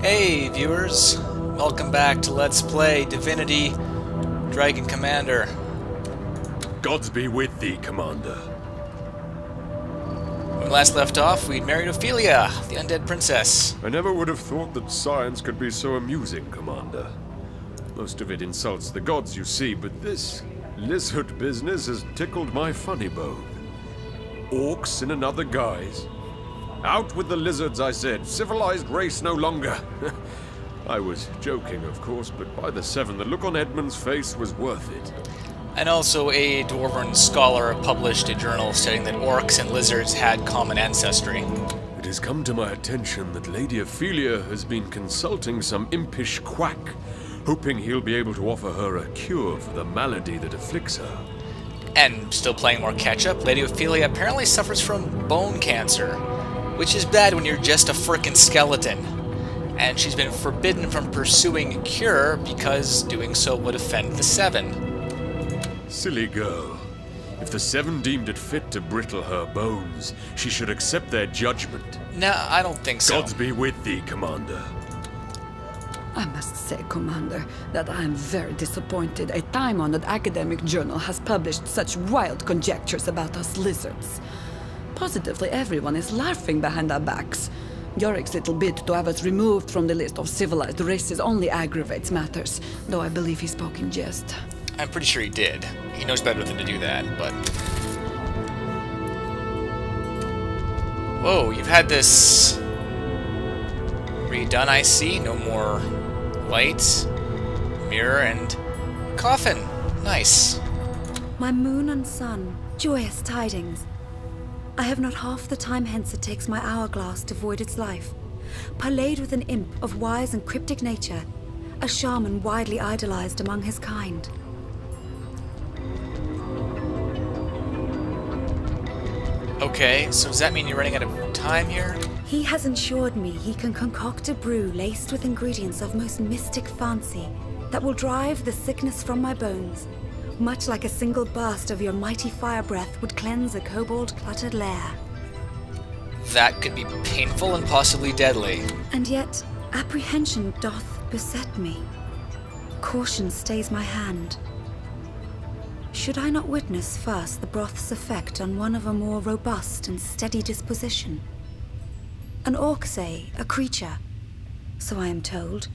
Hey viewers, welcome back to Let's Play Divinity Dragon Commander. Gods be with thee, Commander. When we last left off, we'd married Ophelia, the undead princess. I never would have thought that science could be so amusing, Commander. Most of it insults the gods, you see, but this lizard business has tickled my funny bone. Orcs in another guise. Out with the lizards, I said. Civilized race no longer. I was joking, of course, but by the seven, the look on Edmund's face was worth it. And also a dwarven scholar published a journal stating that orcs and lizards had common ancestry. It has come to my attention that Lady Ophelia has been consulting some impish quack, hoping he'll be able to offer her a cure for the malady that afflicts her. And still playing more catch-up, Lady Ophelia apparently suffers from bone cancer, which is bad when you're just a frickin' skeleton. And she's been forbidden from pursuing a cure because doing so would offend the Seven. Silly girl. If the Seven deemed it fit to brittle her bones, she should accept their judgment. No, I don't think so. Gods be with thee, Commander. I must say, Commander, that I am very disappointed a time-honored academic journal has published such wild conjectures about us lizards. Positively everyone is laughing behind our backs. Yorick's little bid to have us removed from the list of civilized races only aggravates matters, though I believe he spoke in jest. I'm pretty sure he did. He knows better than to do that, but... Whoa, you've had this... redone, I see. No more light, mirror, and coffin. Nice. My moon and sun, joyous tidings. I have not half the time hence it takes my hourglass to void its life. Parlayed with an imp of wise and cryptic nature, a shaman widely idolized among his kind. Okay, so does that mean you're running out of time here? He has ensured me he can concoct a brew laced with ingredients of most mystic fancy that will drive the sickness from my bones, much like a single burst of your mighty fire breath would cleanse a kobold-cluttered lair. That could be painful and possibly deadly. And yet, apprehension doth beset me. Caution stays my hand. Should I not witness first the broth's effect on one of a more robust and steady disposition? An orc, say, a creature, so I am told,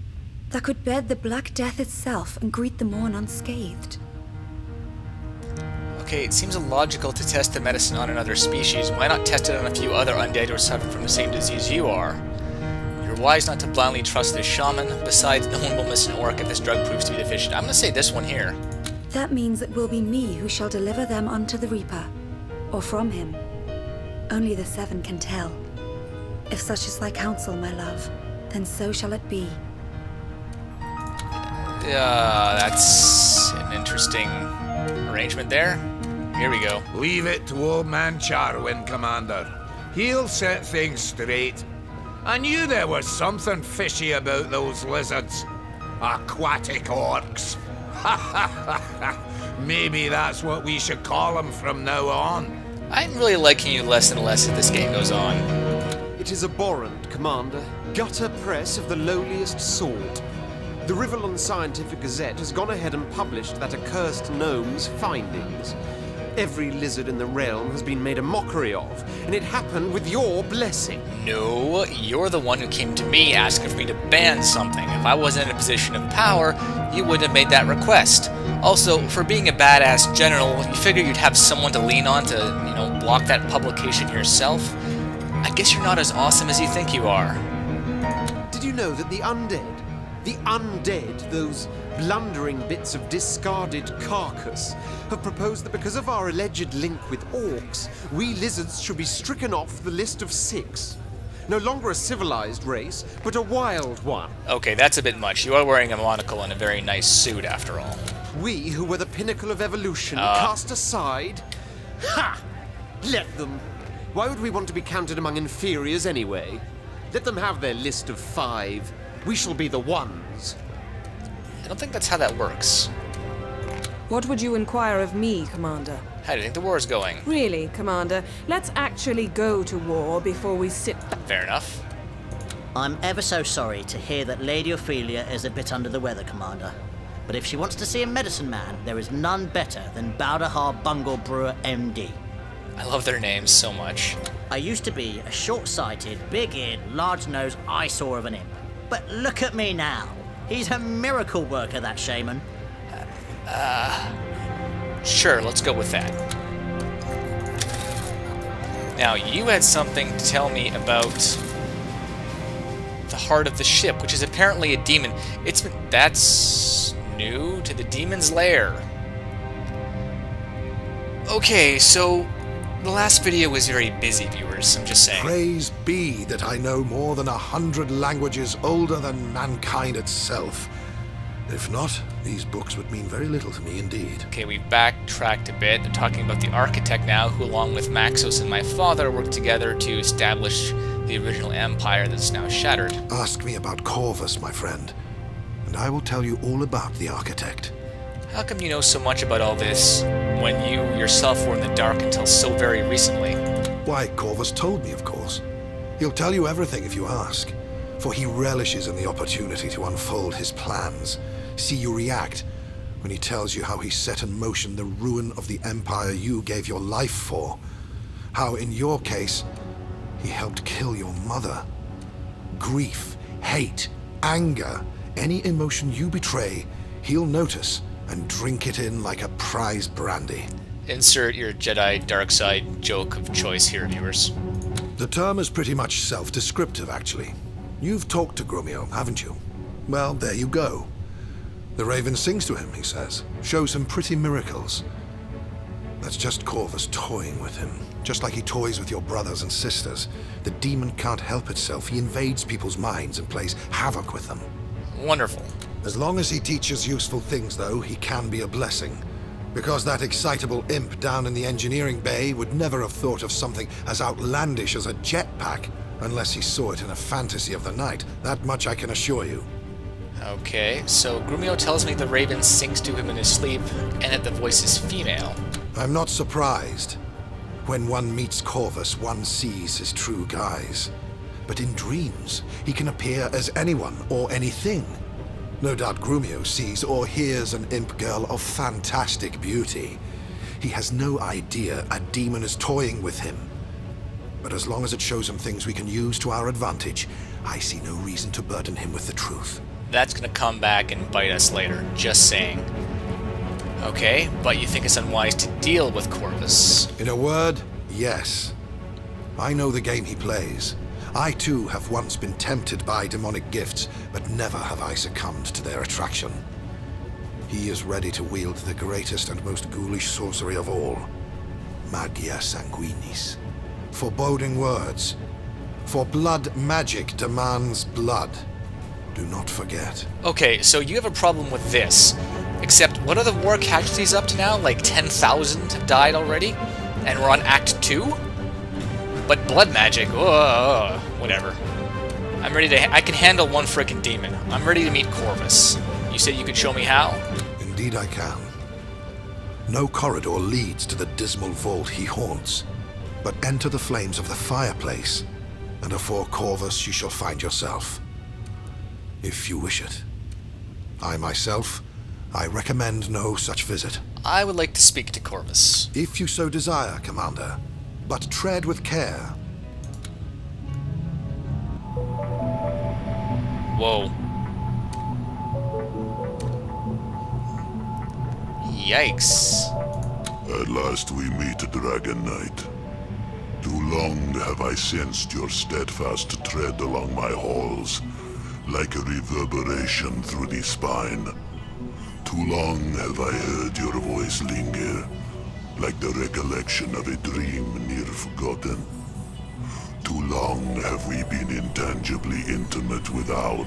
that could bed the Black Death itself and greet the morn unscathed. Okay, it seems illogical to test the medicine on another species. Why not test it on a few other undead who are suffering from the same disease you are? You're wise not to blindly trust this shaman. Besides, no one will miss an orc if this drug proves to be deficient. I'm gonna say this one here. That means it will be me who shall deliver them unto the Reaper, or from him. Only the Seven can tell. If such is thy counsel, my love, then so shall it be. That's an interesting arrangement there. Here we go. Leave it to old man Charwin, Commander. He'll set things straight. I knew there was something fishy about those lizards. Aquatic orcs. Maybe that's what we should call them from now on. I'm really liking you less and less as this game goes on. It is abhorrent, Commander. Gutter press of the lowliest sort. The Rivellon Scientific Gazette has gone ahead and published that accursed gnome's findings. Every lizard in the realm has been made a mockery of, and it happened with your blessing. No, you're the one who came to me asking for me to ban something. If I wasn't in a position of power, you wouldn't have made that request. Also, for being a badass general, you figure you'd have someone to lean on to, block that publication yourself. I guess you're not as awesome as you think you are. Did you know that the undead, those blundering bits of discarded carcass, have proposed that because of our alleged link with orcs, we lizards should be stricken off the list of 6. No longer a civilized race, but a wild one. Okay, that's a bit much. You are wearing a monocle and a very nice suit, after all. We, who were the pinnacle of evolution, cast aside? Ha! Let them. Why would we want to be counted among inferiors anyway? Let them have their list of 5. We shall be the ones. I don't think that's how that works. What would you inquire of me, Commander? How do you think the war is going? Really, Commander, let's actually go to war before we sit back. Fair enough. I'm ever so sorry to hear that Lady Ophelia is a bit under the weather, Commander. But if she wants to see a medicine man, there is none better than Baldahar Bungle Brewer, MD. I love their names so much. I used to be a short-sighted, big-eared, large-nosed eyesore of an imp. But look at me now. He's a miracle worker, that shaman. Sure, let's go with that. Now, you had something to tell me about the heart of the ship, which is apparently a demon. That's new to the demon's lair. Okay, so the last video was very busy, viewers, I'm just saying. Praise be that I know more than 100 languages older than mankind itself. If not, these books would mean very little to me indeed. Okay, we've backtracked a bit. They're talking about the architect now, who along with Maxos and my father worked together to establish the original empire that's now shattered. Ask me about Corvus, my friend, and I will tell you all about the architect. How come you know so much about all this when you yourself were in the dark until so very recently? Why, Corvus told me, of course. He'll tell you everything if you ask, for he relishes in the opportunity to unfold his plans. See you react when he tells you how he set in motion the ruin of the empire you gave your life for. How, in your case, he helped kill your mother. Grief, hate, anger, any emotion you betray, he'll notice and drink it in like a prize brandy. Insert your Jedi dark side joke of choice here, viewers. The term is pretty much self-descriptive, actually. You've talked to Grumio, haven't you? Well, there you go. The raven sings to him, he says. Shows him pretty miracles. That's just Corvus toying with him. Just like he toys with your brothers and sisters. The demon can't help itself. He invades people's minds and plays havoc with them. Wonderful. As long as he teaches useful things, though, he can be a blessing. Because that excitable imp down in the engineering bay would never have thought of something as outlandish as a jetpack unless he saw it in a fantasy of the night. That much I can assure you. Okay, so Grumio tells me the raven sings to him in his sleep, and that the voice is female. I'm not surprised. When one meets Corvus, one sees his true guise. But in dreams, he can appear as anyone or anything. No doubt Grumio sees or hears an imp girl of fantastic beauty. He has no idea a demon is toying with him. But as long as it shows him things we can use to our advantage, I see no reason to burden him with the truth. That's gonna come back and bite us later, just saying. Okay, but you think it's unwise to deal with Corvus? In a word, yes. I know the game he plays. I too have once been tempted by demonic gifts, but never have I succumbed to their attraction. He is ready to wield the greatest and most ghoulish sorcery of all, Magia Sanguinis. Foreboding words. For blood magic demands blood. Do not forget. Okay, so you have a problem with this. Except, what are the war casualties up to now? Like 10,000 have died already? And we're on Act 2? But blood magic, whatever. I'm ready to... I can handle one frickin' demon. I'm ready to meet Corvus. You said you could show me how? Indeed I can. No corridor leads to the dismal vault he haunts. But enter the flames of the fireplace, and afore Corvus you shall find yourself. If you wish it. I myself, I recommend no such visit. I would like to speak to Corvus. If you so desire, Commander. But tread with care. Whoa. Yikes. At last we meet, Dragon Knight. Too long have I sensed your steadfast tread along my halls, like a reverberation through the spine. Too long have I heard your voice linger, like the recollection of a dream near forgotten. Too long have we been intangibly intimate without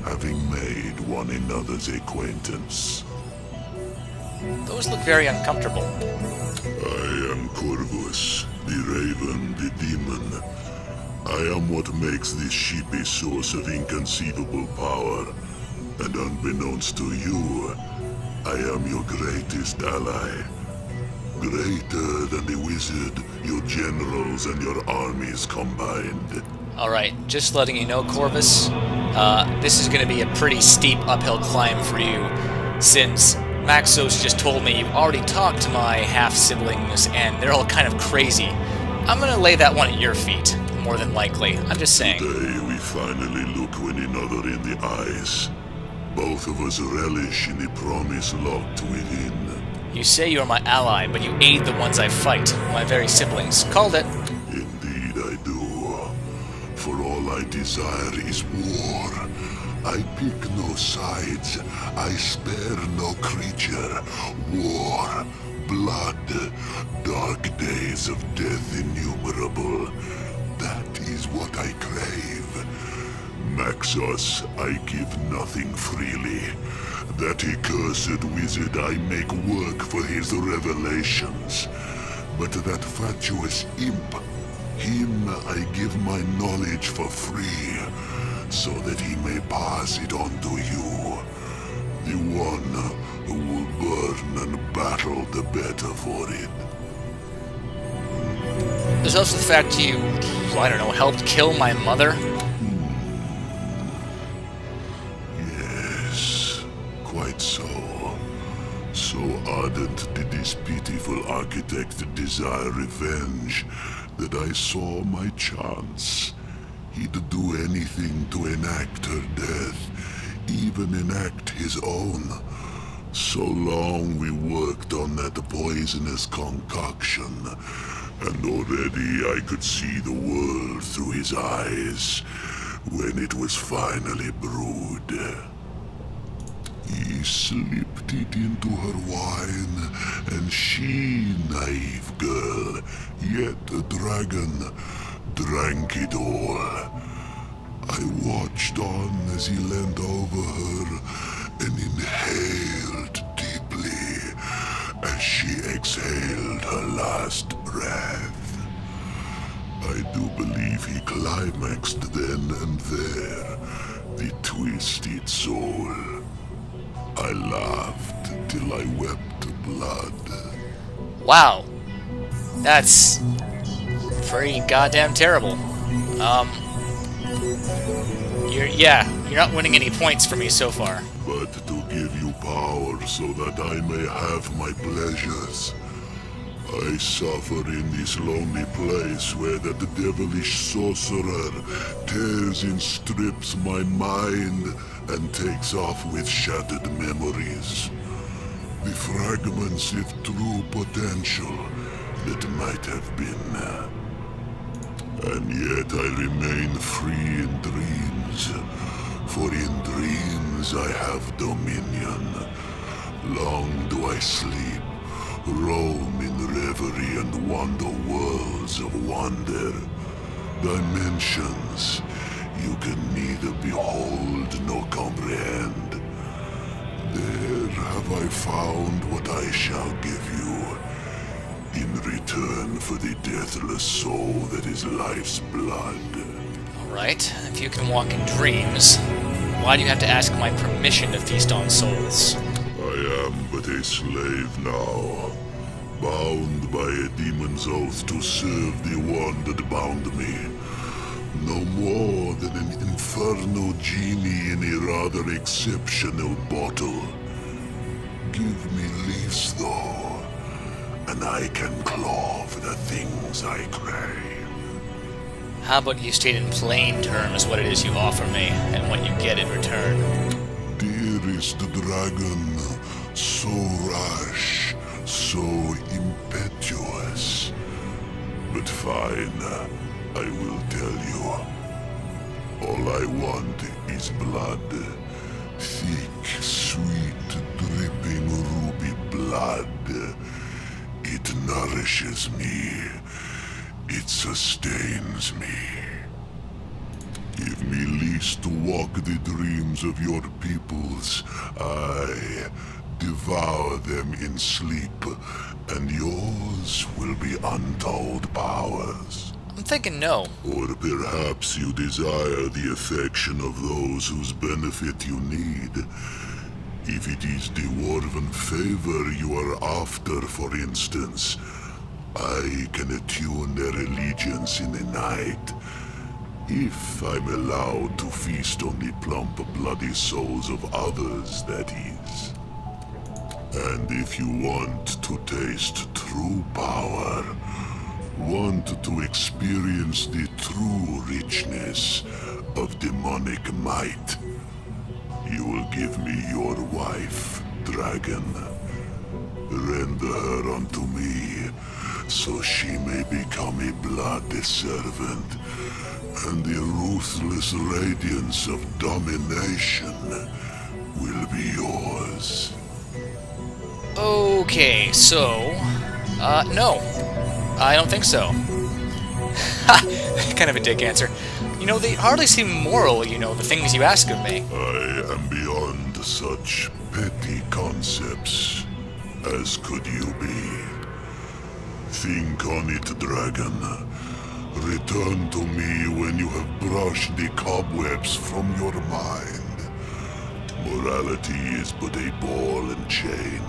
having made one another's acquaintance. Those look very uncomfortable. I am Corvus, the Raven, the Demon. I am what makes this ship a source of inconceivable power, and unbeknownst to you, I am your greatest ally. Greater than the wizard, your generals, and your armies combined. Alright, just letting you know, Corvus, this is going to be a pretty steep uphill climb for you, since Maxos just told me you already talked to my half-siblings, and they're all kind of crazy. I'm going to lay that one at your feet, more than likely. I'm just saying. Today we finally look one another in the eyes. Both of us relish in the promise locked within. You say you're my ally, but you aid the ones I fight, my very siblings. Called it. Indeed I do. For all I desire is war. I pick no sides. I spare no creature. War, blood, dark days of death innumerable. That is what I crave. Maxos, I give nothing freely. That accursed wizard I make work for his revelations. But that fatuous imp, him I give my knowledge for free, so that he may pass it on to you. The one who will burn and battle the better for it. There's also the fact you, I don't know, helped kill my mother. Yes, quite so. So ardent did this pitiful architect desire revenge that I saw my chance. He'd do anything to enact her death, even enact his own. So long we worked on that poisonous concoction, and already I could see the world through his eyes when it was finally brewed. He slipped it into her wine, and she, naive girl, yet a dragon, drank it all. I watched on as he leant over her and inhaled deeply as she exhaled her last breath. I do believe he climaxed then and there, the twisted soul. I laughed till I wept blood. Wow. That's pretty goddamn terrible. You're not winning any points for me so far. But to give you power so that I may have my pleasures. I suffer in this lonely place where that devilish sorcerer tears in strips my mind and takes off with shattered memories. The fragments of true potential that might have been. And yet I remain free in dreams, for in dreams I have dominion. Long do I sleep, roam in reverie and wander worlds of wonder, dimensions you can neither behold nor comprehend. There have I found what I shall give you, in return for the deathless soul that is life's blood. Alright, if you can walk in dreams, why do you have to ask my permission to feast on souls? I am but a slave now, bound by a demon's oath to serve the one that bound me. No more than an infernal genie in a rather exceptional bottle. Give me leaves, though, and I can claw for the things I crave. How about you state in plain terms what it is you offer me, and what you get in return? Dearest dragon, so rash, so impetuous. But fine, I will tell you. All I want is blood. Thick, sweet, dripping ruby blood. It nourishes me. It sustains me. Give me lease to walk the dreams of your peoples. I devour them in sleep, and yours will be untold powers. I'm thinking no. Or perhaps you desire the affection of those whose benefit you need. If it is the dwarven favor you are after, for instance, I can attune their allegiance in the night. If I'm allowed to feast on the plump, bloody souls of others, that is. And if you want to taste true power, want to experience the true richness of demonic might, you will give me your wife, dragon. Render her unto me, so she may become a blood servant, and the ruthless radiance of domination will be yours. Okay, so... no. I don't think so. Ha! Kind of a dick answer. You know, they hardly seem moral, you know, the things you ask of me. I am beyond such petty concepts. As could you be. Think on it, dragon. Return to me when you have brushed the cobwebs from your mind. Morality is but a ball and chain.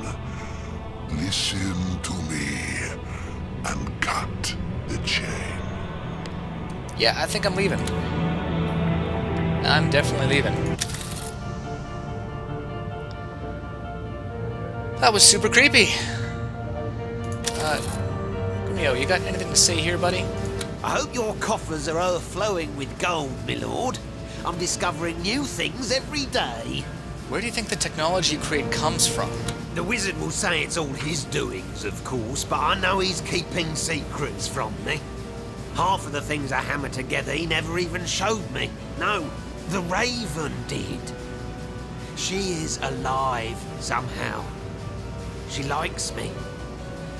Listen to me and cut the chain. Yeah, I think I'm leaving. I'm definitely leaving. That was super creepy. Grimio, you got anything to say here, buddy? I hope your coffers are overflowing with gold, my lord. I'm discovering new things every day. Where do you think the technology you create comes from? The wizard will say it's all his doings, of course, but I know he's keeping secrets from me. Half of the things I hammer together he never even showed me. No, the Raven did. She is alive somehow. She likes me.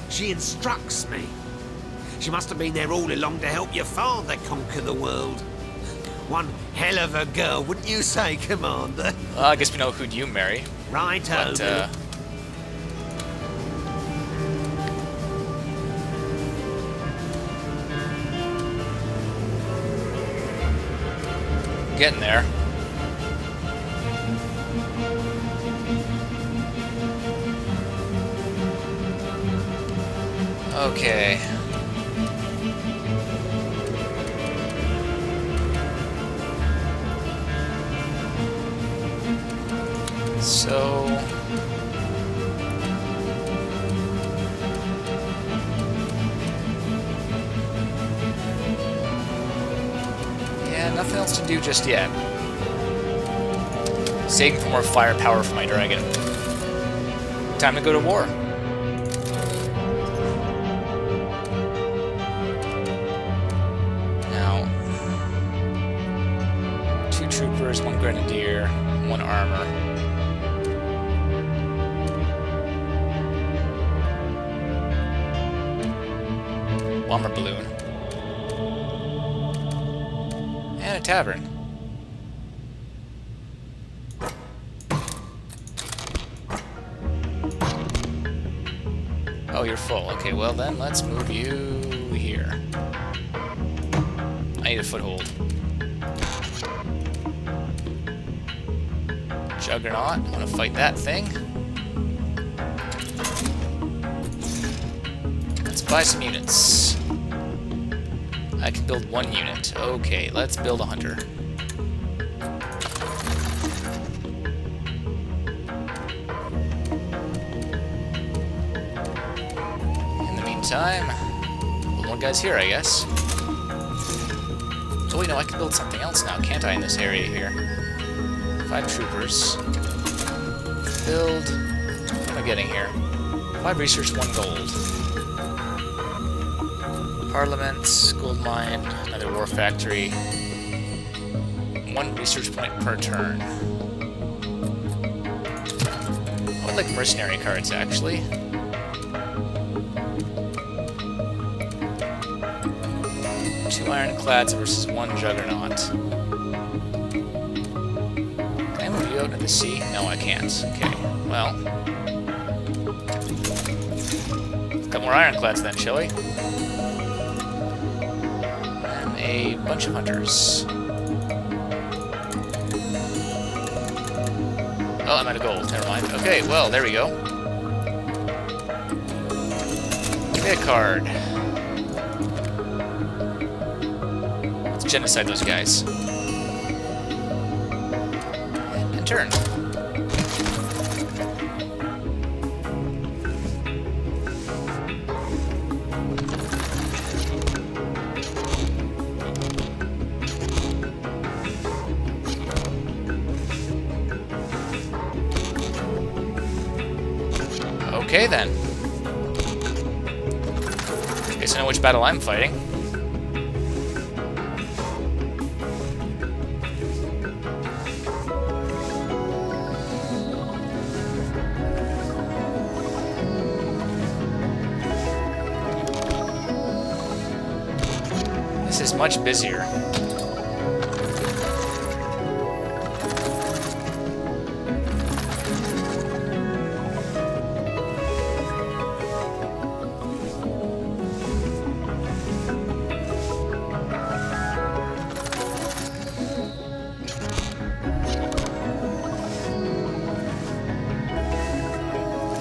She instructs me. She must have been there all along to help your father conquer the world. One hell of a girl, wouldn't you say, Commander? Well, I guess we know who'd you marry. Righto. But, getting there. Okay. So... yeah, nothing else to do just yet. Saving for more firepower for my dragon. Time to go to war. Now, 2 troopers, 1 grenadier, 1 armor. Bomber balloon. And a tavern. Oh, you're full. Okay, well then, let's move you here. I need a foothold. Juggernaut, I want to fight that thing. Let's buy some units. I can build 1 unit. Okay, let's build a hunter. In the meantime, build 1 guy's here, I guess. Oh wait, no, I can build something else now, can't I, in this area here? 5 troopers. Build... what am I getting here? 5 research, 1 gold. Parliament, gold mine, another war factory. 1 research point per turn. I would like mercenary cards, actually. Two ironclads versus 1 juggernaut. Can I move you out into the sea? No, I can't. Okay, well. Let's got more ironclads then, shall we? A bunch of hunters. Oh, I'm out of gold. Never mind. Okay, well, there we go. Give me a card. Let's genocide those guys. And turn. Okay then. Guess I know which battle I'm fighting. This is much busier.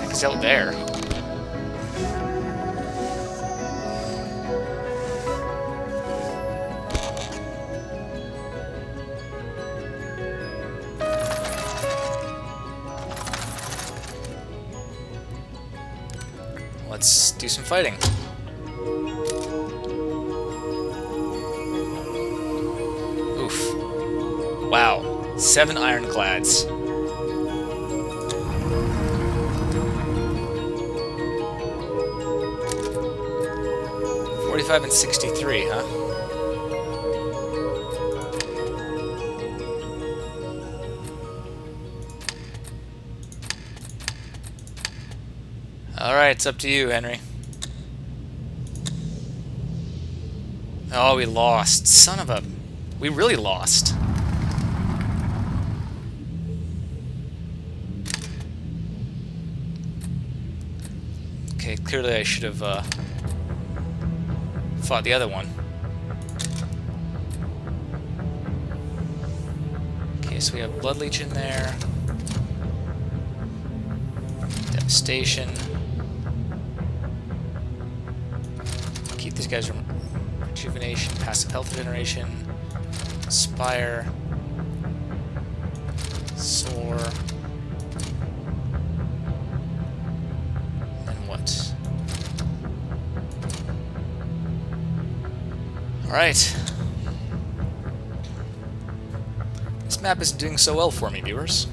He's out there. Let's do some fighting. Oof. Wow. 7 ironclads. And 63, huh? Alright, it's up to you, Henry. Oh, we lost. Son of a... We really lost. Okay, clearly I should have, fought the other one. Okay, so we have Blood Leech in there. Devastation. Keep these guys from rejuvenation, passive health regeneration, Inspire, Soar. And what? Alright. This map isn't doing so well for me, viewers.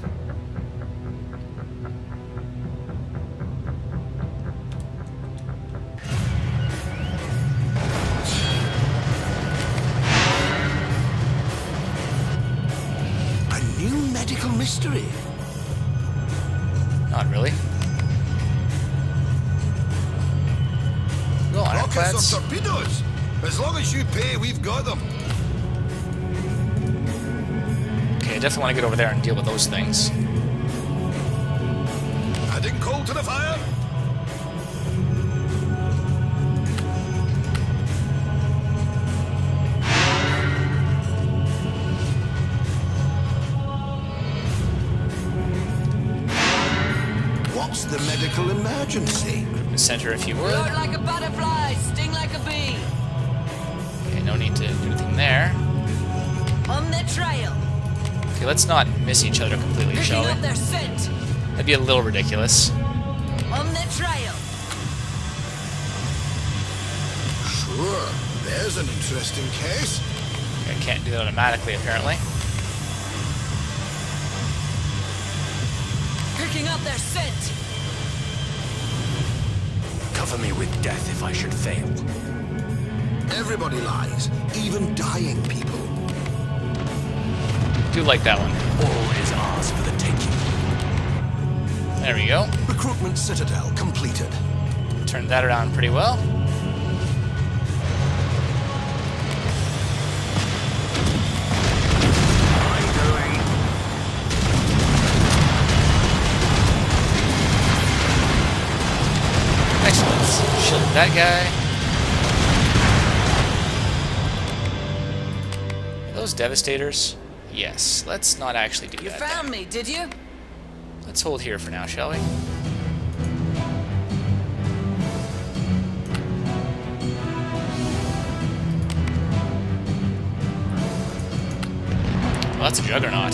A new medical mystery. Not really. Go on, Rockets or torpedoes? As long as you pay, we've got them. Okay, I definitely want to get over there and deal with those things. Adding coal to the fire. What's the medical emergency? Center, if you would. Float like a butterfly, sting like a bee. Okay, no need to do anything there. On the trail. Okay, let's not miss each other completely, shall Picking we? up their scent. That'd be a little ridiculous. On the trail. Sure, there's an interesting case. Okay, I can't do that automatically, apparently. Picking up their scent. Cover me with death if I should fail. Everybody lies, even dying people. Do like that one. All is ours for the taking. There we go. Recruitment Citadel completed. Turned that around pretty well. Excellent. Shield that guy. Are those Devastators? Yes. Let's not actually do You that. found me, did you? Let's hold here for now, shall we? Well, that's a juggernaut.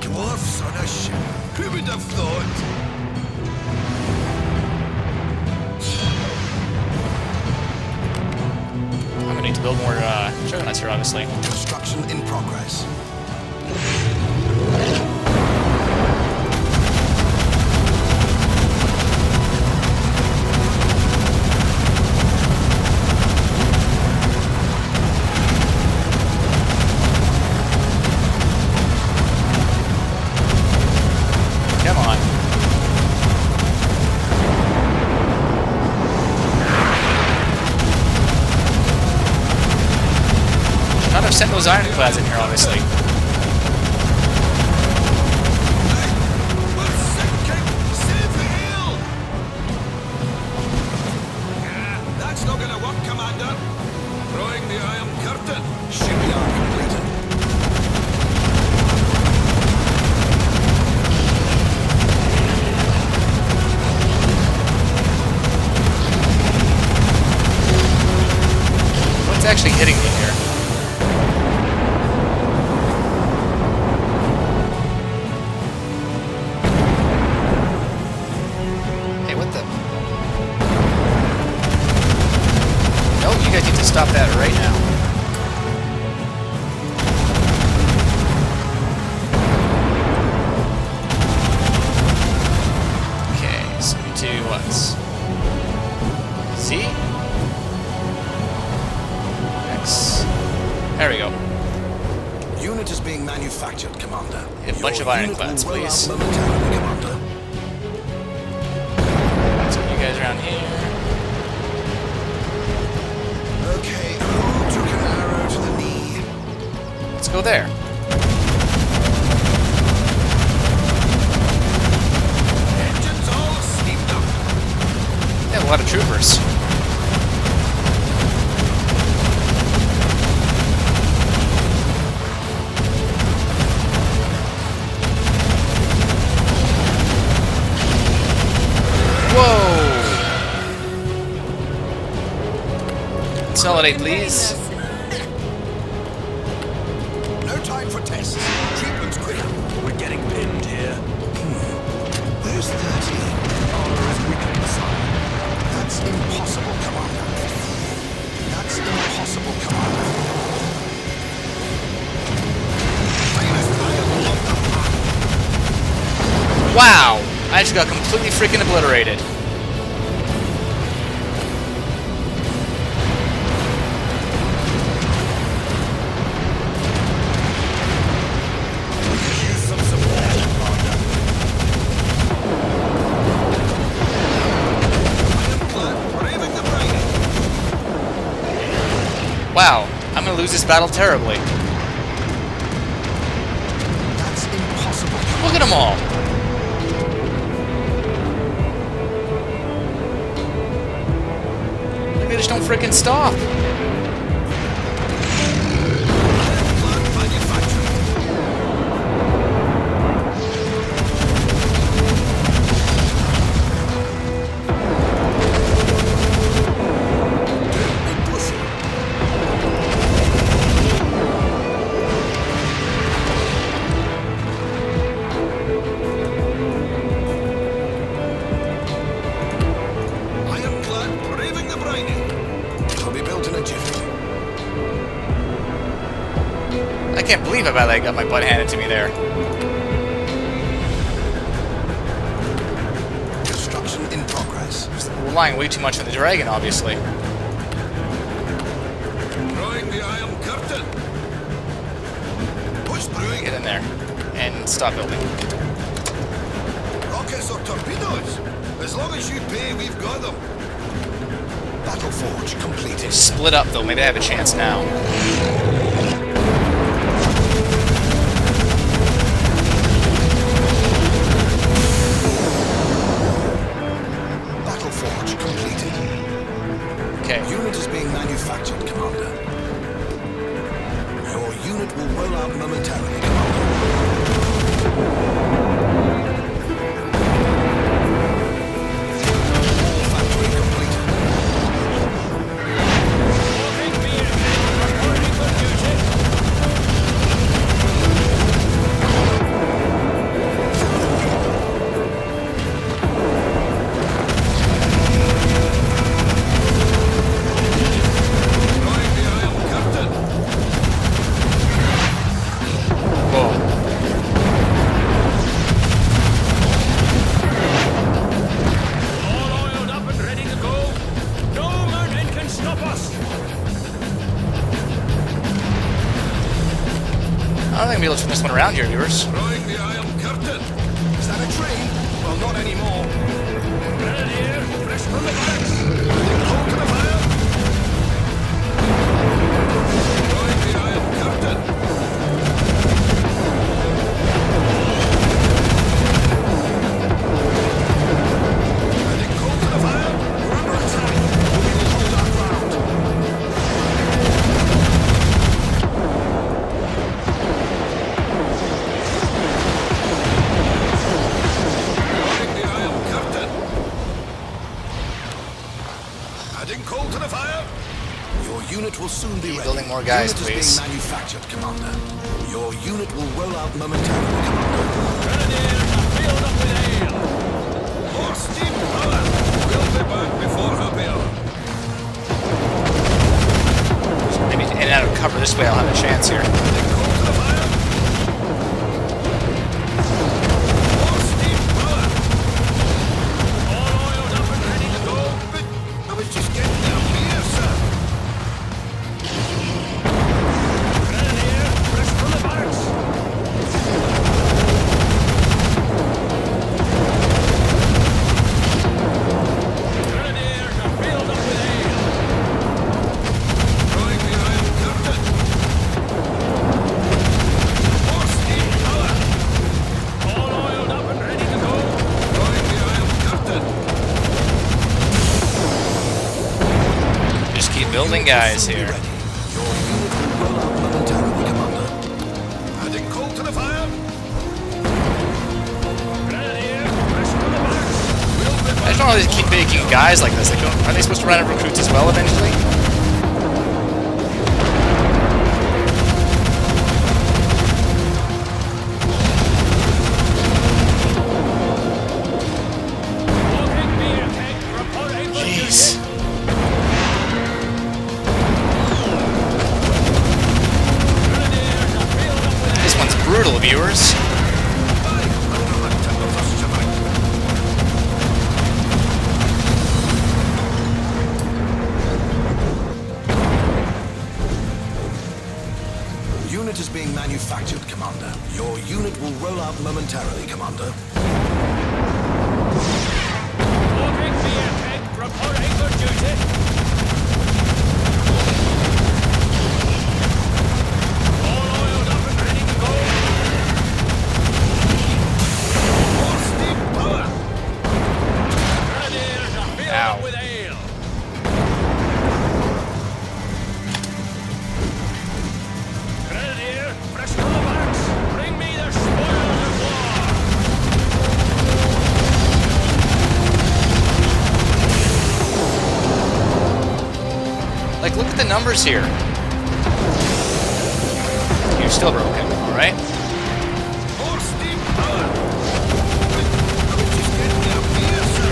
Dwarfs on a ship. Who would have thought? I'm gonna need to build more juggernauts here, obviously. Construction in progress. Come on. Not have sent those ironclads in here, obviously. That's not gonna work, Commander. Throwing the Iron Curtain. Shipyard completed. What's actually hitting me here? Hey, what the? No, you guys need to stop that right now. Okay, so we do what? Z? X. There we go. Unit is being manufactured, Commander. A bunch of ironclads, Your unit will please. roll out momentarily, Commander. Let's get you guys around here. Okay, who took an arrow to the knee? Let's go there. Engines all steamed up. They have a lot of troopers. Whoa! Consolidate, please. No time for tests. Treatment's quicker. We're getting pinned here. There's 13. Armor is weakening inside. That's impossible, Commander. That's impossible, Commander. Wow! I just got completely freaking obliterated. Use some support, Commander. Braving the brain. Wow, I'm gonna lose this battle terribly. That's impossible. Look at them all! They just don't freaking stop. Ironclad braving the briny. It'll be built in a jiffy. I can't believe how bad I got my butt handed to me there. Construction in progress. Just relying way too much on the dragon, obviously. Drawing the Iron Curtain. Push through. Get in there and stop building. Rockets or torpedoes? As long as you pay, we've got them. Battle forge completed. Split up though, maybe I have a chance now. Battle forge completed. Okay. Unit is being manufactured, Commander. Your unit will roll out momentarily, Commander. All factory completed. be able to turn this one around here, viewers. Drawing the iron curtain. Is that a train? Well, not anymore. Grenadier, fresh from the barracks. Adding coal to the fire. Drawing the iron curtain. Adding coal to the fire. We're under attack. We will hold our ground. Drawing the iron curtain. Adding coal to the fire. Your unit will soon be ready. Building more guys, unit please. is being manufactured, Commander. Your unit will roll out momentarily, Commander. Grenadiers are filled up with ale. More steam power. We'll be back before happy hour. Maybe in and out of cover this way I'll have a chance here. Adding coal to the fire. More steam power. All oiled up and ready to go. But I was just getting down here, sir. Grenadier, fresh from the barracks. Grenadiers are filled up with ale. Drawing the iron curtain. More steam power. All oiled up and ready to go. Drawing the iron curtain. Just keep building guys here. Your unit will roll out momentarily, Commander. Adding coal to the fire. Grenadier, fresh from the barracks. We'll be I just don't know how they keep making guys like this. Like, are they supposed to run out of recruits as well eventually? Jeez. This one's brutal, viewers. Unit is being manufactured, Commander. Your unit will roll out momentarily, Commander. Reporting for duty. All oiled up and ready to go. More steam power. Grenadiers are filled Ow. up with ale. Grenadier, fresh from the barracks. Bring me the spoils of war. Like, look at the numbers here. You're still broken, alright? More steam power. I was just getting down here, sir.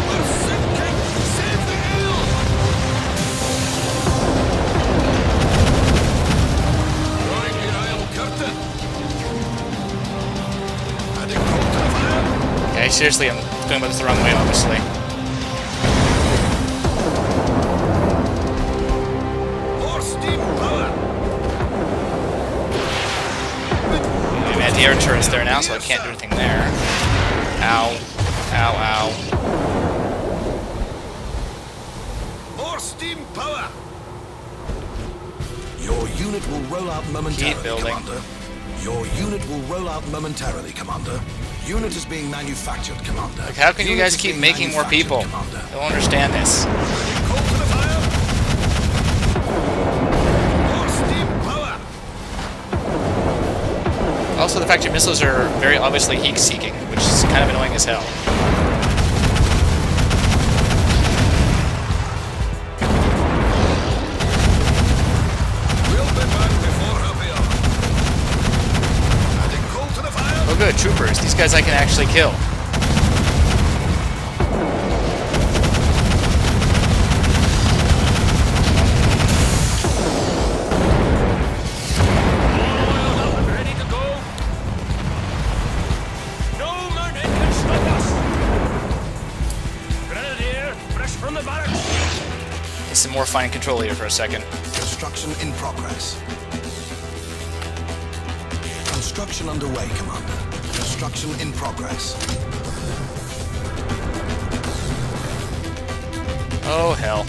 We're sinking. Save the hill. Drawing the iron curtain. Adding coal to the fire. Okay, seriously, I'm going about this the wrong way, obviously. More steam power. I'm at the air turrets there now, so I can't do anything there. Ow. Ow, ow. More steam power. Your unit will roll out momentarily, Keep building. Commander. Your unit will roll out momentarily, Commander. Unit is being manufactured, Commander. Like, how can you Unit guys is keep being making more manufactured, people? Commander. I don't understand this. Adding coal to the fire. More steam power. Also, the fact your missiles are very obviously heat-seeking, which is kind of annoying as hell. We'll be back before happy hour. Adding coal to the fire. Oh good, troopers. These guys I can actually kill. Some more find control here for a second. Construction in progress. Construction underway, Commander. Construction in progress. Oh, hell.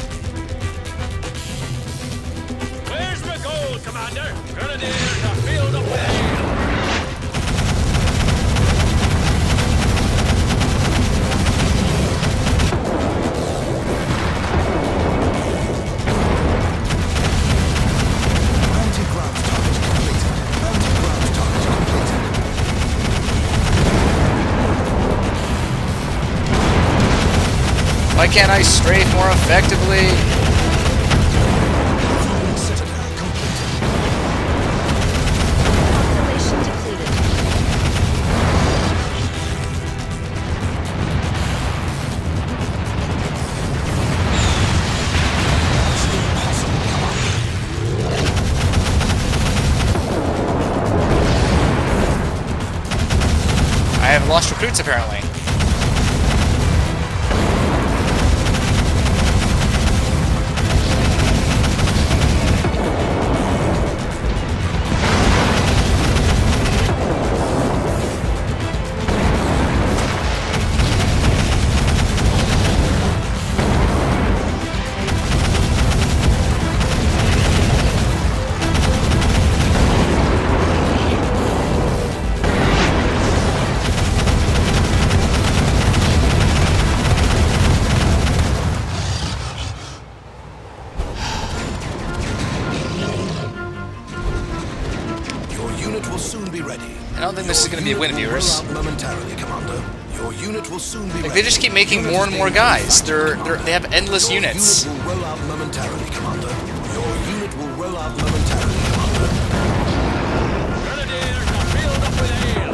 Where's my gold, Commander? Grenadiers are filled up with ale. Anti-ground target completed. Anti-ground target completed. Why can't I strafe more effectively? Citadel completed. Population depleted. I have lost recruits, apparently. I don't think this is going to be a win, viewers. Momentarily, Commander. Your unit will soon be Like, they just keep making more and more guys. They have endless units. Your unit will roll out momentarily, Commander. Your unit will roll out momentarily, Commander. Grenadiers are filled up with ale.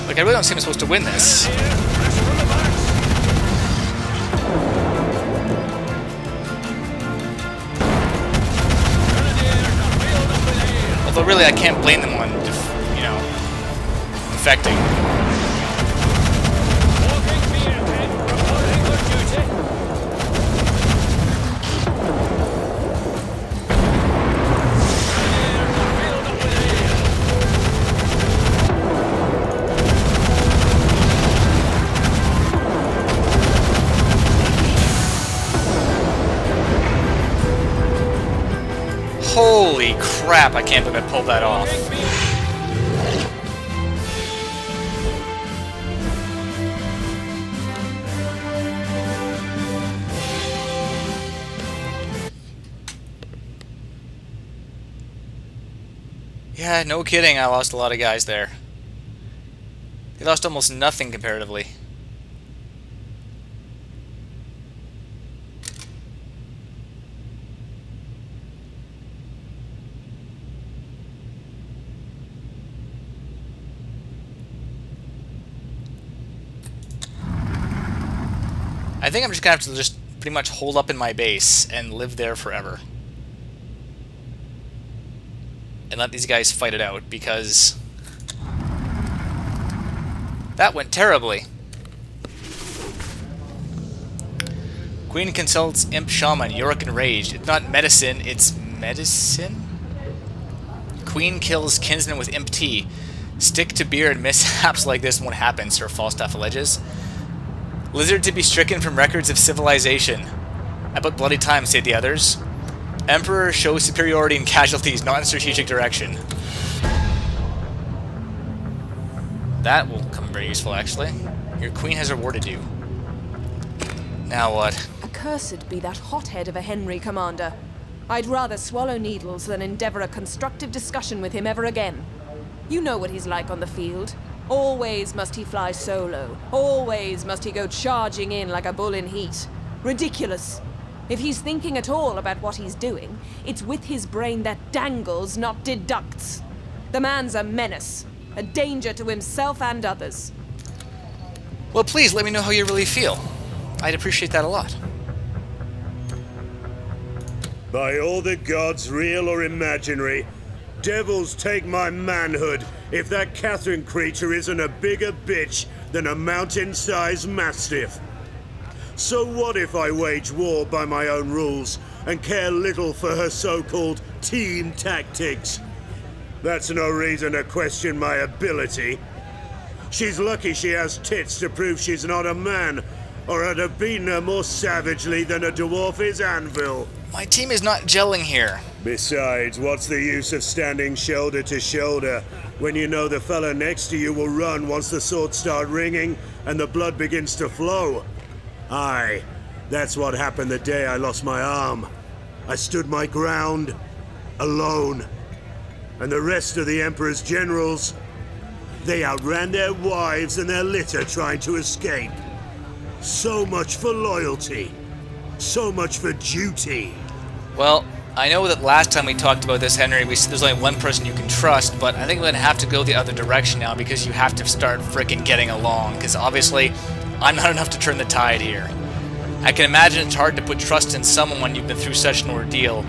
Like, I really don't seem supposed to win this. Although, really, I can't blame them on, you know, infecting. Holy crap, I can't believe I pulled that off. Yeah, no kidding, I lost a lot of guys there. They lost almost nothing comparatively. I think I'm just gonna have to just pretty much hold up in my base and live there forever. And let these guys fight it out, because that went terribly. Queen consults Imp Shaman, Yorick enraged. It's not medicine, it's medicine? Queen kills kinsman with Imp T. Stick to beard, mishaps like this won't happen, Sir Falstaff alleges. Lizard to be stricken from records of civilization. About bloody time, say the others. Emperor shows superiority in casualties, not in strategic direction. That will come very useful, actually. Your queen has rewarded you. Now what? Accursed be that hothead of a Henry, Commander. I'd rather swallow needles than endeavor a constructive discussion with him ever again. You know what he's like on the field. Always must he fly solo. Always must he go charging in like a bull in heat. Ridiculous. If he's thinking at all about what he's doing, it's with his brain that dangles, not deducts. The man's a menace, a danger to himself and others. Well, please let me know how you really feel. I'd appreciate that a lot. By all the gods, real or imaginary, devils take my manhood if that Catherine creature isn't a bigger bitch than a mountain-sized mastiff. So what if I wage war by my own rules and care little for her so-called team tactics? That's no reason to question my ability. She's lucky she has tits to prove she's not a man, or I'd have beaten her more savagely than a dwarf is anvil. My team is not gelling here. Besides, what's the use of standing shoulder to shoulder when you know the fella next to you will run once the swords start ringing and the blood begins to flow? Aye, that's what happened the day I lost my arm. I stood my ground, alone. And the rest of the Emperor's generals, they outran their wives and their litter trying to escape. So much for loyalty. So much for duty. Well, I know that last time we talked about this, Henry, we said there's only one person you can trust, but I think we're going to have to go the other direction now because you have to start frickin' getting along, because obviously I'm not enough to turn the tide here. I can imagine it's hard to put trust in someone when you've been through such an ordeal.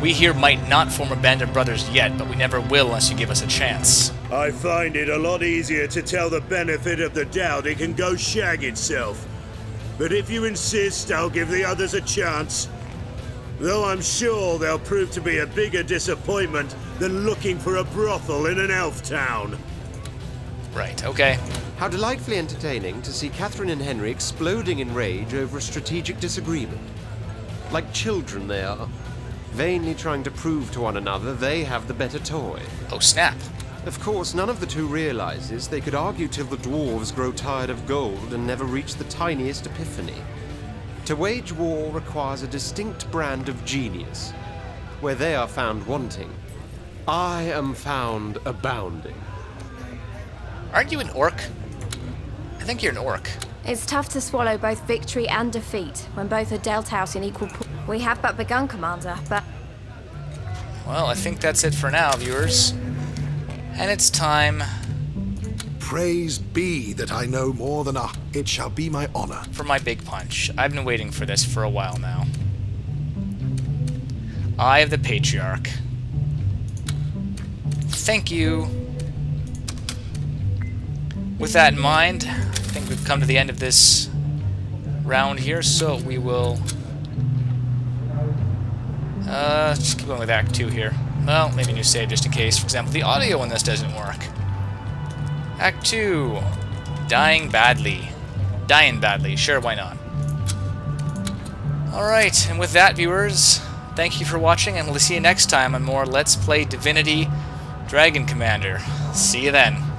We here might not form a band of brothers yet, but we never will unless you give us a chance. I find it a lot easier to tell the benefit of the doubt it can go shag itself. But if you insist, I'll give the others a chance. Though I'm sure they'll prove to be a bigger disappointment than looking for a brothel in an elf town. Right, okay. How delightfully entertaining to see Catherine and Henry exploding in rage over a strategic disagreement. Like children they are, vainly trying to prove to one another they have the better toy. Oh, snap. Of course, none of the two realizes they could argue till the dwarves grow tired of gold and never reach the tiniest epiphany. To wage war requires a distinct brand of genius. Where they are found wanting, I am found abounding. Aren't you an orc? I think you're an orc. It's tough to swallow both victory and defeat when both are dealt out in equal We have but begun, Commander, but... Well, I think that's it for now, viewers. And it's time... Praise be that I know more than it shall be my honor. For my big punch. I've been waiting for this for a while now. Eye of the Patriarch. Thank you. With that in mind, I think we've come to the end of this round here, so we will... just keep going with Act 2 here. Well, maybe a new save just in case. For example, the audio on this doesn't work. Act 2. Dying badly. Dying badly. Sure, why not? Alright, and with that, viewers, thank you for watching, and we'll see you next time on more Let's Play Divinity Dragon Commander. See you then.